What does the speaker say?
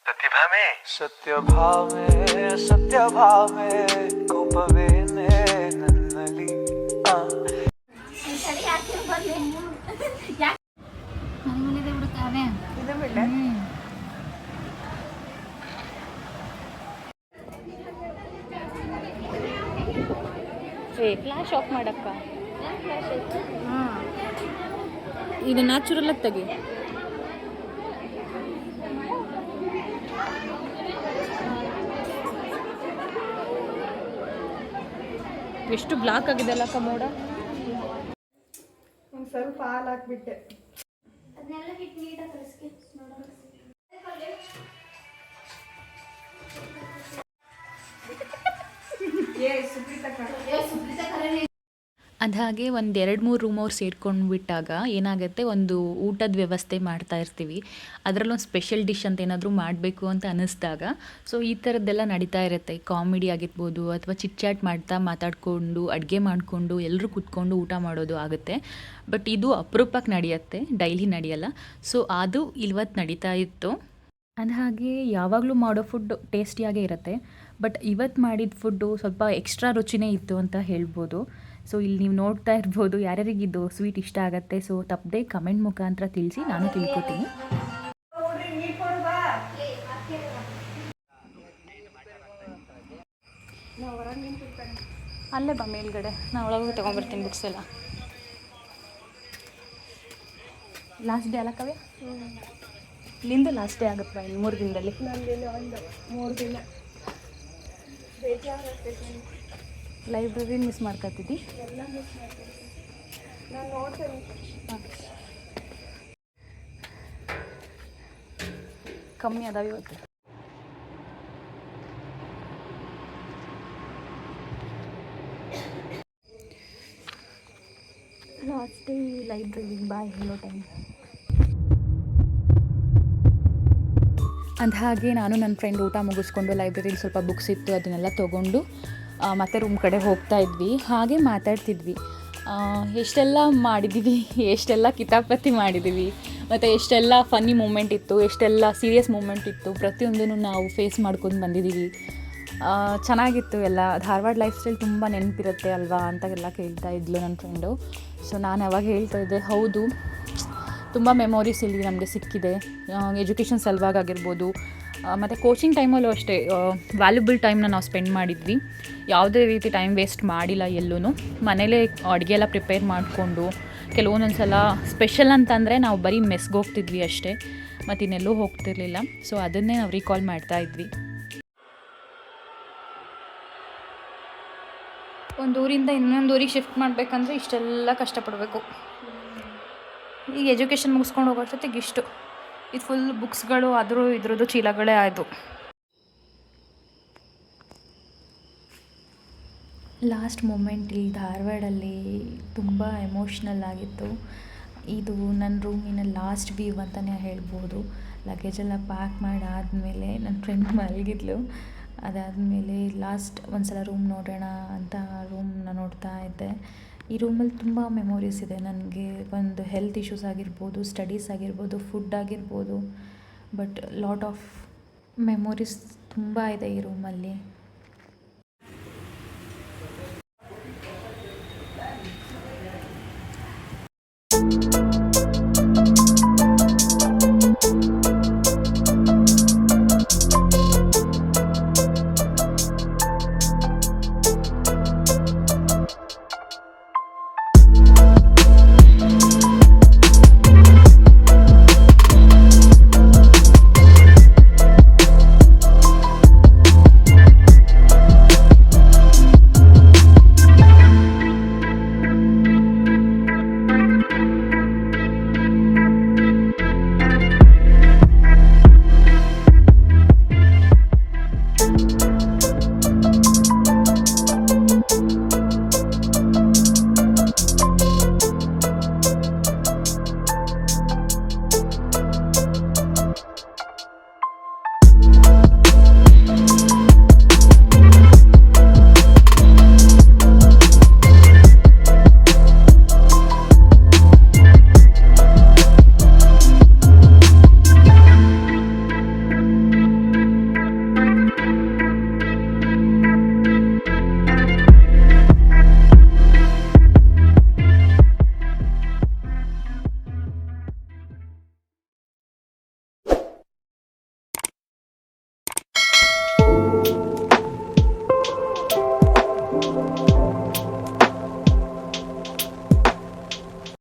ಸತ್ಯ ಭಾವ ಕೋಪವೇನೆ ನನ್ನಲ್ಲಿ ಫ್ಲಾಶ್ ಆಫ್ ಮಾಡಕ್ಕ ಇದು ನ್ಯಾಚುರಲ್ ಆಗಿ ತೆಗಿ. ಎಷ್ಟು ಬ್ಲಾಕ್ ಆಗಿದೆ ಅಲ್ಲ ಕಮೋಡ. ಒಂದು ಸ್ವಲ್ಪ ಹಾಲು ಹಾಕ್ಬಿಟ್ಟೆ. ಅದನ್ನೆಲ್ಲ ಹಿಟ್ಟು ನೀಟಾಗಿ ಕಲಿಸ್ಕೆ ಅದಾಗೆ ಒಂದು 2-3 ರೂಮ್ ಅವ್ರು ಸೇರ್ಕೊಂಡು ಬಿಟ್ಟಾಗ ಏನಾಗುತ್ತೆ, ಒಂದು ಊಟದ ವ್ಯವಸ್ಥೆ ಮಾಡ್ತಾ ಇರ್ತೀವಿ. ಅದರಲ್ಲೊಂದು ಸ್ಪೆಷಲ್ ಡಿಶ್ ಅಂತ ಏನಾದರೂ ಮಾಡಬೇಕು ಅಂತ ಅನ್ನಿಸ್ದಾಗ ಸೊ ಈ ಥರದ್ದೆಲ್ಲ ನಡೀತಾ ಇರುತ್ತೆ. ಕಾಮಿಡಿ ಆಗಿರ್ಬೋದು ಅಥವಾ ಚಿಟ್ಚಾಟ್ ಮಾಡ್ತಾ ಮಾತಾಡಿಕೊಂಡು ಅಡುಗೆ ಮಾಡಿಕೊಂಡು ಎಲ್ಲರೂ ಕೂತ್ಕೊಂಡು ಊಟ ಮಾಡೋದು ಆಗುತ್ತೆ. ಬಟ್ ಇದು ಅಪರೂಪಕ್ಕೆ ನಡೆಯುತ್ತೆ, ಡೈಲಿ ನಡೆಯಲ್ಲ. ಸೊ ಅದು ಇವತ್ತು ನಡೀತಾ ಇತ್ತು. ಅಂದಹಾಗೆ ಯಾವಾಗಲೂ ಮಾಡೋ ಫುಡ್ ಟೇಸ್ಟಿಯಾಗೇ ಇರುತ್ತೆ. ಬಟ್ ಇವತ್ತು ಮಾಡಿದ ಫುಡ್ಡು ಸ್ವಲ್ಪ ಎಕ್ಸ್ಟ್ರಾ ರುಚಿನೇ ಇತ್ತು ಅಂತ ಹೇಳ್ಬೋದು. ಸೊ ಇಲ್ಲಿ ನೀವು ನೋಡ್ತಾ ಇರ್ಬೋದು ಯಾರ್ಯಾರಿಗಿದ್ದು ಸ್ವೀಟ್ ಇಷ್ಟ ಆಗುತ್ತೆ. ಸೊ ತಪ್ಪದೆ ಕಮೆಂಟ್ ಮುಖಾಂತರ ತಿಳಿಸಿ, ನಾನು ತಿಳ್ಕೊತೀನಿ. ಅಲ್ಲೇ ಬಾ ಮೇಲ್ಗಡೆ, ನಾ ಒಳಗೆ ತೊಗೊಂಬರ್ತೀನಿ ಬುಕ್ಸ್ ಎಲ್ಲ. ಲಾಸ್ಟ್ ಡೇ ಅಲ್ಲ ಕವ್ಯ? ಇಲ್ಲಿಂದ ಲಾಸ್ಟ್ ಡೇ ಆಗುತ್ತೆ ಇನ್ನು 3 ದಿನದಲ್ಲಿ. ನಂದೇನು ಒಂದು 3 ದಿನ ಬೇಜಾರಾಗ್ತೈತೆ. Library miss ಮಾಡ್ಕೊತಿದ್ದಿ? ಎಲ್ಲ ಮಿಸ್ ಮಾಡ್ತೀನಿ, ನಾನು ನೋಡ್ತೇನೆ. ಕಮ್ಮಿ ಅದಾವ ಇವತ್ತು. ಲಾಸ್ಟ್ ಡೇ ಲೈಬ್ರರಿ ಬಾಯ್ ಹೇಳೋ ಟೈಮ್. ಅಂದಹಾಗೆ ನಾನು ನನ್ನ ಫ್ರೆಂಡ್ ಊಟ ಮುಗಿಸ್ಕೊಂಡು ಲೈಬ್ರರಿಲಿ ಸ್ವಲ್ಪ ಬುಕ್ಸ್ ಇತ್ತು ಅದನ್ನೆಲ್ಲ ತೊಗೊಂಡು ಮತ್ತೆ ರೂಮ್ ಕಡೆ ಹೋಗ್ತಾ ಇದ್ವಿ. ಹಾಗೆ ಮಾತಾಡ್ತಿದ್ವಿ, ಎಷ್ಟೆಲ್ಲ ಮಾಡಿದ್ದೀವಿ, ಎಷ್ಟೆಲ್ಲ ಕಿತಾಪತಿ ಮಾಡಿದ್ದೀವಿ, ಮತ್ತು ಎಷ್ಟೆಲ್ಲ ಫನ್ನಿ ಮೂಮೆಂಟ್ ಇತ್ತು, ಎಷ್ಟೆಲ್ಲ ಸೀರಿಯಸ್ ಮೂಮೆಂಟ್ ಇತ್ತು, ಪ್ರತಿಯೊಂದನ್ನು ನಾವು ಫೇಸ್ ಮಾಡ್ಕೊಂಡು ಬಂದಿದ್ದೀವಿ. ಚೆನ್ನಾಗಿತ್ತು ಎಲ್ಲ. ಧಾರವಾಡ ಲೈಫ್ ಸ್ಟೈಲ್ ತುಂಬ ನೆನಪಿರುತ್ತೆ ಅಲ್ವಾ ಅಂತ ಎಲ್ಲ ಕೇಳ್ತಾ ಇದ್ಲು ನನ್ನ ಫ್ರೆಂಡು. ಸೊ ನಾನು ಅವಾಗ ಹೇಳ್ತಾ ಇದ್ದೆ, ಹೌದು ತುಂಬ ಮೆಮೊರೀಸ್ ಇಲ್ಲಿ ನಮಗೆ ಸಿಕ್ಕಿದೆ. ಎಜುಕೇಷನ್ ಸಲುವಾಗಿರ್ಬೋದು ಮತ್ತು ಕೋಚಿಂಗ್ ಟೈಮಲ್ಲೂ ಅಷ್ಟೇ ವ್ಯಾಲ್ಯುಬಲ್ ಟೈಮ್ನ ನಾವು ಸ್ಪೆಂಡ್ ಮಾಡಿದ್ವಿ. ಯಾವುದೇ ರೀತಿ ಟೈಮ್ ವೇಸ್ಟ್ ಮಾಡಿಲ್ಲ ಎಲ್ಲೂ. ಮನೇಲೇ ಅಡುಗೆ ಎಲ್ಲ ಪ್ರಿಪೇರ್ ಮಾಡಿಕೊಂಡು ಕೆಲವೊಂದೊಂದು ಸಲ ಸ್ಪೆಷಲ್ ಅಂತಂದರೆ ನಾವು ಬರೀ ಮೆಸ್ಗೆ ಹೋಗ್ತಿದ್ವಿ ಅಷ್ಟೇ, ಮತ್ತು ಇನ್ನೆಲ್ಲೂ ಹೋಗ್ತಿರ್ಲಿಲ್ಲ. ಸೊ ಅದನ್ನೇ ನಾವು ರೀಕಾಲ್ ಮಾಡ್ತಾಯಿದ್ವಿ. ಒಂದು ಊರಿಂದ ಇನ್ನೊಂದು ಊರಿಗೆ ಶಿಫ್ಟ್ ಮಾಡಬೇಕಂದ್ರೆ ಇಷ್ಟೆಲ್ಲ ಕಷ್ಟಪಡಬೇಕು. ಈಗ ಎಜುಕೇಷನ್ ಮುಗಿಸ್ಕೊಂಡು ಹೋಗೋಷ್ಟೊತ್ತಿಗೆ ಇಷ್ಟು ಇದು ಫುಲ್ ಬುಕ್ಸ್ಗಳು ಆದರೂ ಇದ್ರದ್ದು ಚೀಲಗಳೇ ಆಯಿತು. ಲಾಸ್ಟ್ ಮೂಮೆಂಟ್ ಇಲ್ಲಿ ಧಾರವಾಡಲ್ಲಿ ತುಂಬ ಎಮೋಷ್ನಲ್ ಆಗಿತ್ತು. ಇದು ನನ್ನ ರೂಮಿನ ಲಾಸ್ಟ್ ವ್ಯೂ ಅಂತಲೇ ಹೇಳ್ಬೋದು. ಲಗೇಜೆಲ್ಲ ಪ್ಯಾಕ್ ಮಾಡಿ ಆದಮೇಲೆ ನನ್ನ ಫ್ರೆಂಡ್ ಮಲಗಿದ್ಲು. ಅದಾದಮೇಲೆ ಲಾಸ್ಟ್ ಒಂದು ಸಲ ರೂಮ್ ನೋಡೋಣ ಅಂತ ರೂಮ್ನ ನೋಡ್ತಾ ಇದ್ದೆ. ಈ ರೂಮಲ್ಲಿ ತುಂಬ ಮೆಮೊರೀಸ್ ಇದೆ ನನಗೆ. ಒಂದು ಹೆಲ್ತ್ ಇಶ್ಯೂಸ್ ಆಗಿರ್ಬೋದು, ಸ್ಟಡೀಸ್ ಆಗಿರ್ಬೋದು, ಫುಡ್ ಆಗಿರ್ಬೋದು, ಬಟ್ ಲಾಟ್ ಆಫ್ ಮೆಮೊರೀಸ್ ತುಂಬ ಇದೆ ಈ ರೂಮಲ್ಲಿ.